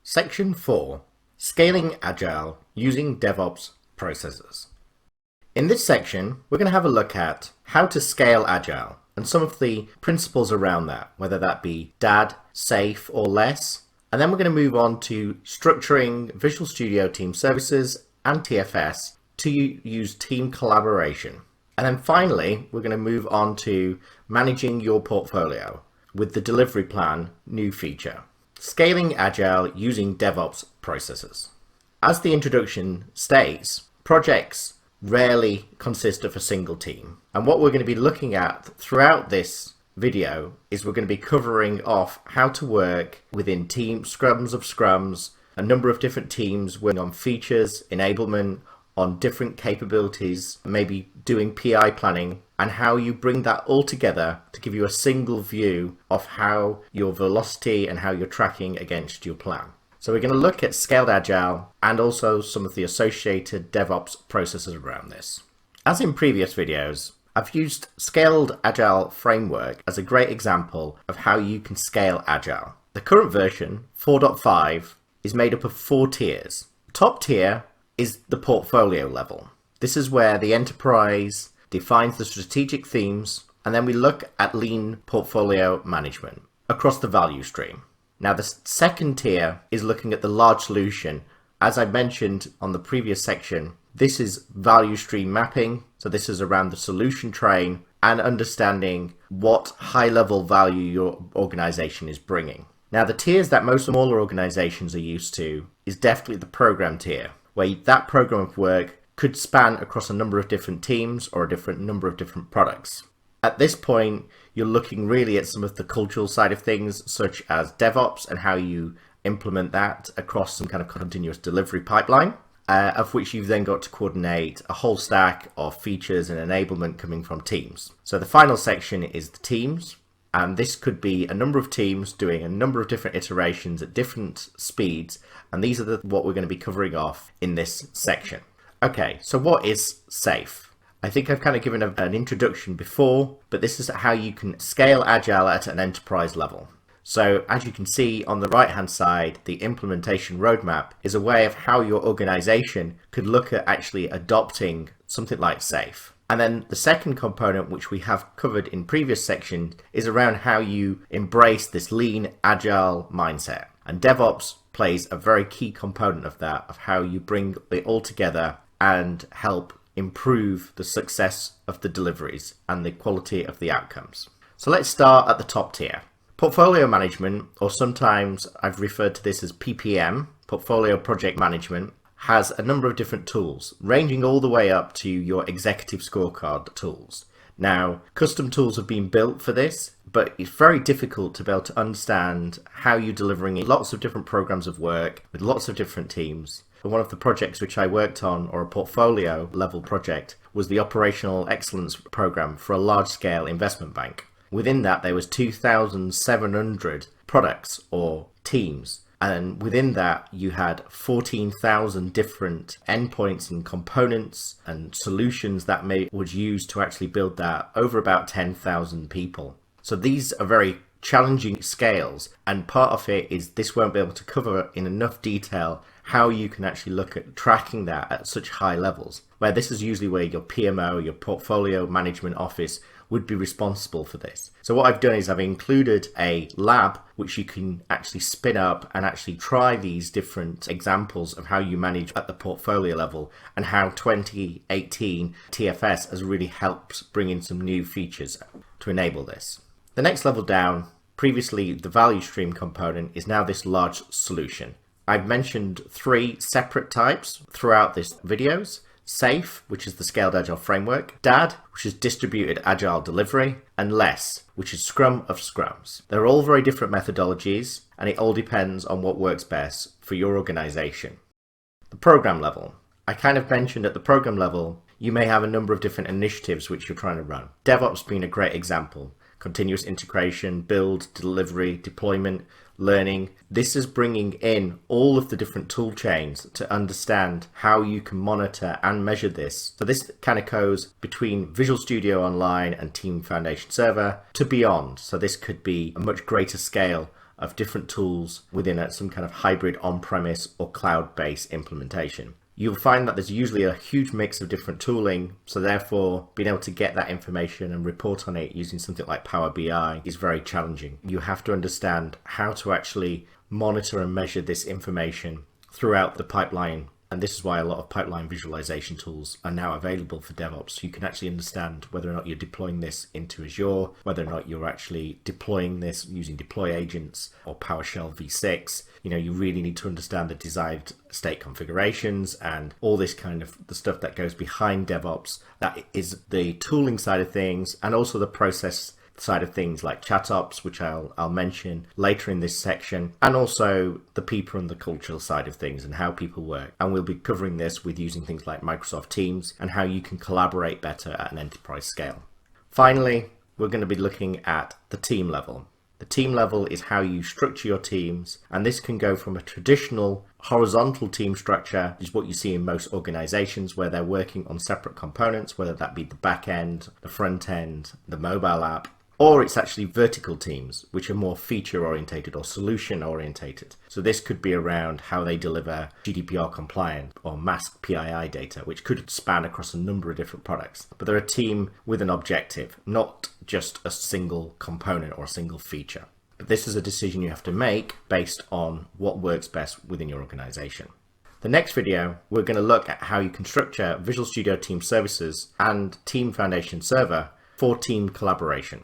Section 4. Scaling Agile using DevOps processes. In this section, we're going to have a look at how to scale Agile and some of the principles around that, whether that be DAD, SAFe, or less. And then we're going to move on to structuring Visual Studio Team Services and TFS to use team collaboration. And then finally, we're going to move on to managing your portfolio with the delivery plan new feature. Scaling Agile using DevOps processes. As the introduction states, projects rarely consist of a single team. And what we're going to be looking at throughout this video is we're going to be covering off how to work within team scrums of scrums, a number of different teams working on features, enablement, on different capabilities, maybe doing PI planning, and how you bring that all together to give you a single view of how your velocity and how you're tracking against your plan. So we're going to look at Scaled Agile and also some of the associated DevOps processes around this. As in previous videos, I've used Scaled Agile framework as a great example of how you can scale Agile. The current version, 4.5, is made up of 4 tiers. Top tier is the portfolio level. This is where the enterprise defines the strategic themes, and then we look at lean portfolio management across the value stream. Now the second tier is looking at the large solution. As I mentioned on the previous section, this is value stream mapping. So this is around the solution train and understanding what high level value your organization is bringing. Now the tiers that most smaller organizations are used to is definitely the program tier, where that program of work could span across a number of different teams or a different number of different products. At this point, you're looking really at some of the cultural side of things, such as DevOps and how you implement that across some kind of continuous delivery pipeline, of which you've then got to coordinate a whole stack of features and enablement coming from teams. So the final section is the teams, and this could be a number of teams doing a number of different iterations at different speeds, and these are what we're going to be covering off in this section. Okay, so what is SAFe? I think I've kind of given an introduction before, but this is how you can scale Agile at an enterprise level. So as you can see on the right hand side, the implementation roadmap is a way of how your organization could look at actually adopting something like SAFe. And then the second component, which we have covered in previous sections, is around how you embrace this lean, agile mindset. And DevOps plays a very key component of that, of how you bring it all together and help improve the success of the deliveries and the quality of the outcomes. So let's start at the top tier. Portfolio management, or sometimes I've referred to this as PPM, Portfolio Project Management, has a number of different tools, ranging all the way up to your executive scorecard tools. Now, custom tools have been built for this, but it's very difficult to be able to understand how you're delivering lots of different programs of work with lots of different teams. And one of the projects which I worked on, or a portfolio level project, was the Operational Excellence Program for a large-scale investment bank. Within that, there was 2,700 products or teams. And within that, you had 14,000 different endpoints and components and solutions that was used to actually build that over about 10,000 people. So these are very challenging scales, and part of it is this won't be able to cover in enough detail how you can actually look at tracking that at such high levels, where this is usually where your PMO, your portfolio management office, would be responsible for this. So what I've done is I've included a lab which you can actually spin up and actually try these different examples of how you manage at the portfolio level, and how 2018 TFS has really helped bring in some new features to enable this. The next level down, previously the value stream component, is now this large solution. I've mentioned 3 separate types throughout this videos. SAFe, which is the Scaled Agile framework, DAD, which is distributed agile delivery, and less, which is scrum of scrums. They're all very different methodologies, and it all depends on what works best for your organization. The program level. I kind of mentioned at the program level, you may have a number of different initiatives which you're trying to run. DevOps being a great example. Continuous integration, build, delivery, deployment, learning. This is bringing in all of the different tool chains to understand how you can monitor and measure this. So this kind of goes between Visual Studio Online and Team Foundation Server to beyond. So this could be a much greater scale of different tools within some kind of hybrid on-premise or cloud-based implementation. You'll find that there's usually a huge mix of different tooling, so therefore being able to get that information and report on it using something like Power BI is very challenging. You have to understand how to actually monitor and measure this information throughout the pipeline. And this is why a lot of pipeline visualization tools are now available for DevOps. So you can actually understand whether or not you're deploying this into Azure, whether or not you're actually deploying this using deploy agents or PowerShell v6. You really need to understand the desired state configurations and all this kind of the stuff that goes behind DevOps. That is the tooling side of things, and also the process side of things like ChatOps, which I'll mention later in this section, and also the people and the cultural side of things and how people work. And we'll be covering this with using things like Microsoft Teams and how you can collaborate better at an enterprise scale. Finally, we're going to be looking at the team level. The team level is how you structure your teams, and this can go from a traditional horizontal team structure, which is what you see in most organizations where they're working on separate components, whether that be the back end, the front end, the mobile app, or it's actually vertical teams, which are more feature orientated or solution orientated. So this could be around how they deliver GDPR compliant or masked PII data, which could span across a number of different products. But they're a team with an objective, not just a single component or a single feature. But this is a decision you have to make based on what works best within your organization. The next video, we're going to look at how you can structure Visual Studio Team Services and Team Foundation Server for team collaboration.